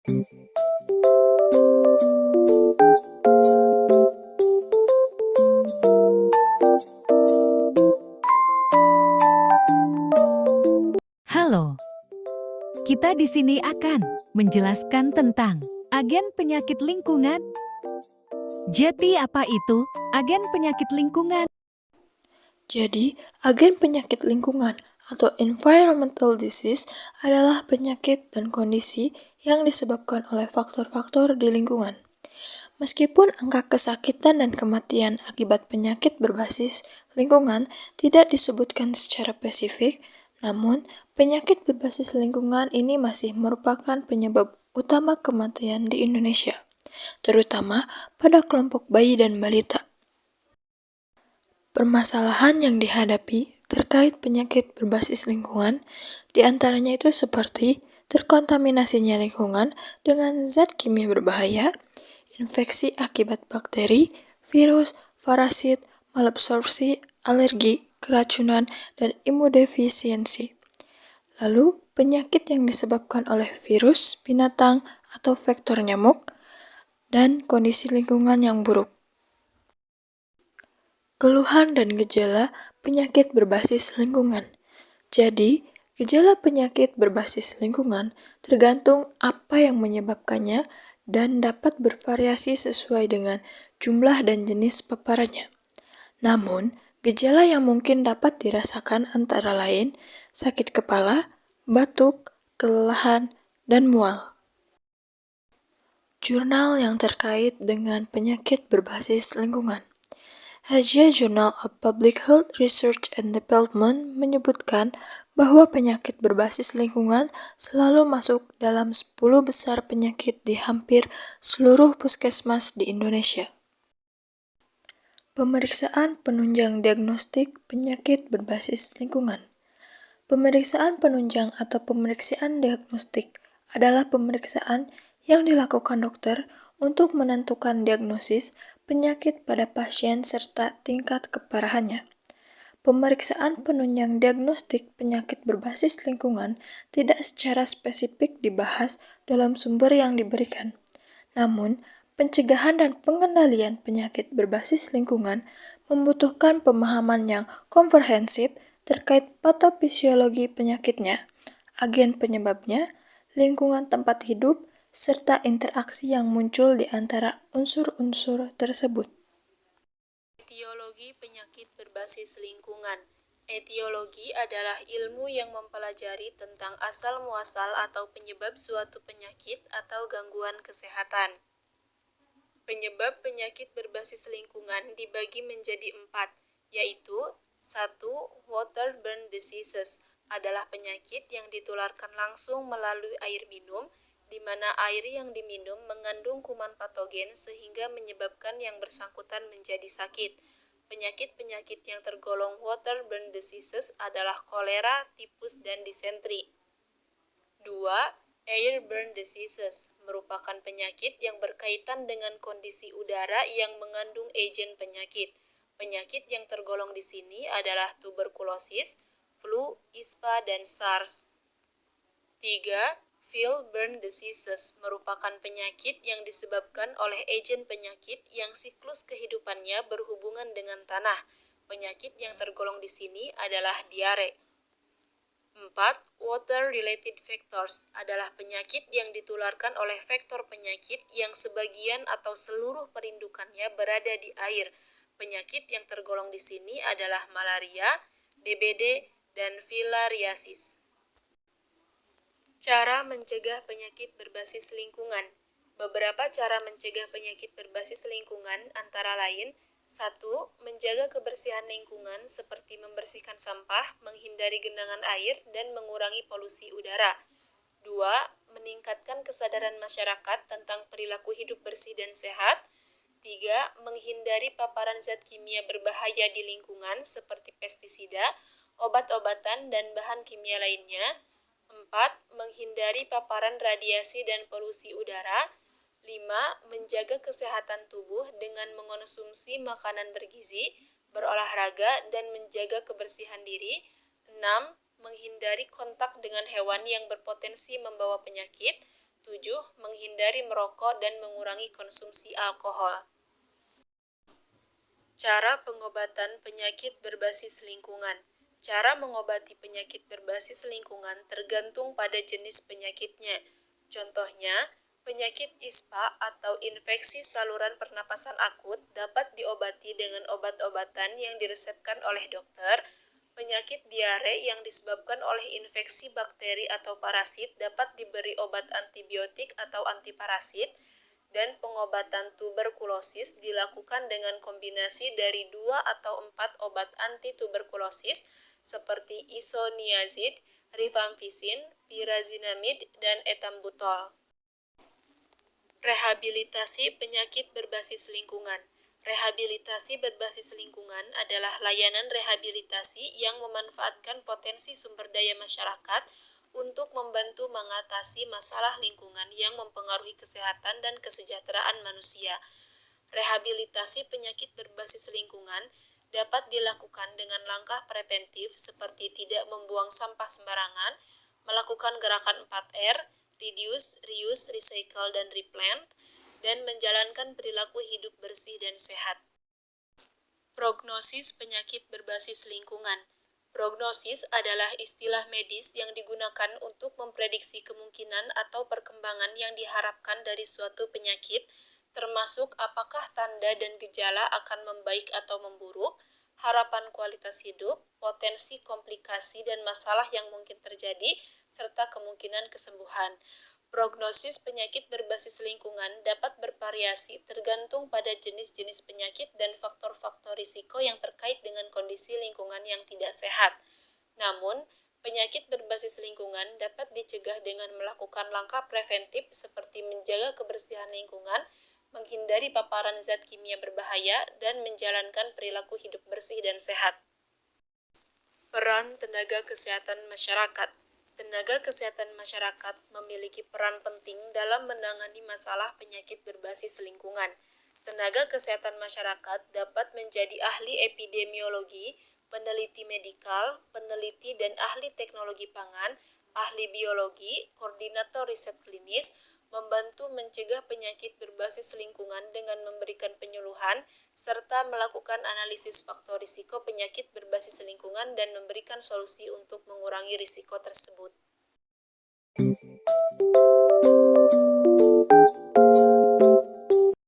Halo, kita di sini akan menjelaskan tentang agen penyakit lingkungan. Jadi apa itu agen penyakit lingkungan? Jadi, agen penyakit lingkungan atau environmental disease adalah penyakit dan kondisi yang disebabkan oleh faktor-faktor di lingkungan. Meskipun angka kesakitan dan kematian akibat penyakit berbasis lingkungan tidak disebutkan secara spesifik, namun penyakit berbasis lingkungan ini masih merupakan penyebab utama kematian di Indonesia, terutama pada kelompok bayi dan balita. Permasalahan yang dihadapi terkait penyakit berbasis lingkungan, diantaranya itu seperti terkontaminasinya lingkungan dengan zat kimia berbahaya, infeksi akibat bakteri, virus, parasit, malabsorpsi, alergi, keracunan, dan imunodefisiensi. Lalu, penyakit yang disebabkan oleh virus, binatang, atau vektor nyamuk, dan kondisi lingkungan yang buruk. Keluhan dan gejala penyakit berbasis lingkungan. Jadi, gejala penyakit berbasis lingkungan tergantung apa yang menyebabkannya dan dapat bervariasi sesuai dengan jumlah dan jenis paparannya. Namun, gejala yang mungkin dapat dirasakan antara lain sakit kepala, batuk, kelelahan, dan mual. Jurnal yang terkait dengan penyakit berbasis lingkungan. Asia Journal of Public Health Research and Development menyebutkan bahwa penyakit berbasis lingkungan selalu masuk dalam 10 besar penyakit di hampir seluruh puskesmas di Indonesia. Pemeriksaan penunjang diagnostik penyakit berbasis lingkungan. Pemeriksaan penunjang atau pemeriksaan diagnostik adalah pemeriksaan yang dilakukan dokter untuk menentukan diagnosis penyakit pada pasien serta tingkat keparahannya. Pemeriksaan penunjang diagnostik penyakit berbasis lingkungan tidak secara spesifik dibahas dalam sumber yang diberikan. Namun, pencegahan dan pengendalian penyakit berbasis lingkungan membutuhkan pemahaman yang komprehensif terkait patofisiologi penyakitnya, agen penyebabnya, lingkungan tempat hidup, serta interaksi yang muncul di antara unsur-unsur tersebut. Etiologi penyakit berbasis lingkungan. Etiologi adalah ilmu yang mempelajari tentang asal-muasal atau penyebab suatu penyakit atau gangguan kesehatan. Penyebab penyakit berbasis lingkungan dibagi menjadi 4, yaitu 1. Waterborne diseases adalah penyakit yang ditularkan langsung melalui air minum, di mana air yang diminum mengandung kuman patogen sehingga menyebabkan yang bersangkutan menjadi sakit. Penyakit-penyakit yang tergolong waterborne diseases adalah kolera, tipus, dan disentri. 2. Airborne diseases merupakan penyakit yang berkaitan dengan kondisi udara yang mengandung agen penyakit. Penyakit yang tergolong di sini adalah tuberkulosis, flu, ispa, dan SARS. 3. Field-borne diseases merupakan penyakit yang disebabkan oleh agen penyakit yang siklus kehidupannya berhubungan dengan tanah. Penyakit yang tergolong di sini adalah diare. 4. Water-related factors adalah penyakit yang ditularkan oleh vektor penyakit yang sebagian atau seluruh perindukannya berada di air. Penyakit yang tergolong di sini adalah malaria, DBD, dan filariasis. Cara mencegah penyakit berbasis lingkungan. Beberapa cara mencegah penyakit berbasis lingkungan antara lain: 1. Menjaga kebersihan lingkungan seperti membersihkan sampah, menghindari genangan air, dan mengurangi polusi udara. 2. Meningkatkan kesadaran masyarakat tentang perilaku hidup bersih dan sehat. 3. Menghindari paparan zat kimia berbahaya di lingkungan seperti pestisida, obat-obatan, dan bahan kimia lainnya. 4. Menghindari paparan radiasi dan polusi udara. 5. Menjaga kesehatan tubuh dengan mengonsumsi makanan bergizi, berolahraga, dan menjaga kebersihan diri. 6. Menghindari kontak dengan hewan yang berpotensi membawa penyakit. 7. Menghindari merokok dan mengurangi konsumsi alkohol. Cara pengobatan penyakit berbasis lingkungan. Cara mengobati penyakit berbasis lingkungan tergantung pada jenis penyakitnya. Contohnya, penyakit ISPA atau infeksi saluran pernapasan akut dapat diobati dengan obat-obatan yang diresepkan oleh dokter. Penyakit diare yang disebabkan oleh infeksi bakteri atau parasit dapat diberi obat antibiotik atau antiparasit, dan pengobatan tuberkulosis dilakukan dengan kombinasi dari 2 atau 4 obat anti-tuberkulosis seperti isoniazid, rifampicin, pyrazinamide, dan etambutol. Rehabilitasi penyakit berbasis lingkungan. Rehabilitasi berbasis lingkungan adalah layanan rehabilitasi yang memanfaatkan potensi sumber daya masyarakat untuk membantu mengatasi masalah lingkungan yang mempengaruhi kesehatan dan kesejahteraan manusia. Rehabilitasi penyakit berbasis lingkungan dapat dilakukan dengan langkah preventif seperti tidak membuang sampah sembarangan, melakukan gerakan 4R, reduce, reuse, recycle, dan replant, dan menjalankan perilaku hidup bersih dan sehat. Prognosis penyakit berbasis lingkungan. Prognosis adalah istilah medis yang digunakan untuk memprediksi kemungkinan atau perkembangan yang diharapkan dari suatu penyakit, termasuk apakah tanda dan gejala akan membaik atau memburuk, harapan kualitas hidup, potensi komplikasi dan masalah yang mungkin terjadi, serta kemungkinan kesembuhan. Prognosis penyakit berbasis lingkungan dapat bervariasi tergantung pada jenis-jenis penyakit dan faktor-faktor risiko yang terkait dengan kondisi lingkungan yang tidak sehat. Namun, penyakit berbasis lingkungan dapat dicegah dengan melakukan langkah preventif seperti menjaga kebersihan lingkungan, menghindari paparan zat kimia berbahaya, dan menjalankan perilaku hidup bersih dan sehat. Peran tenaga kesehatan masyarakat. Tenaga kesehatan masyarakat memiliki peran penting dalam menangani masalah penyakit berbasis lingkungan. Tenaga kesehatan masyarakat dapat menjadi ahli epidemiologi, peneliti medikal, peneliti dan ahli teknologi pangan, ahli biologi, koordinator riset klinis, membantu mencegah penyakit berbasis lingkungan dengan memberikan penyuluhan, serta melakukan analisis faktor risiko penyakit berbasis lingkungan dan memberikan solusi untuk mengurangi risiko tersebut.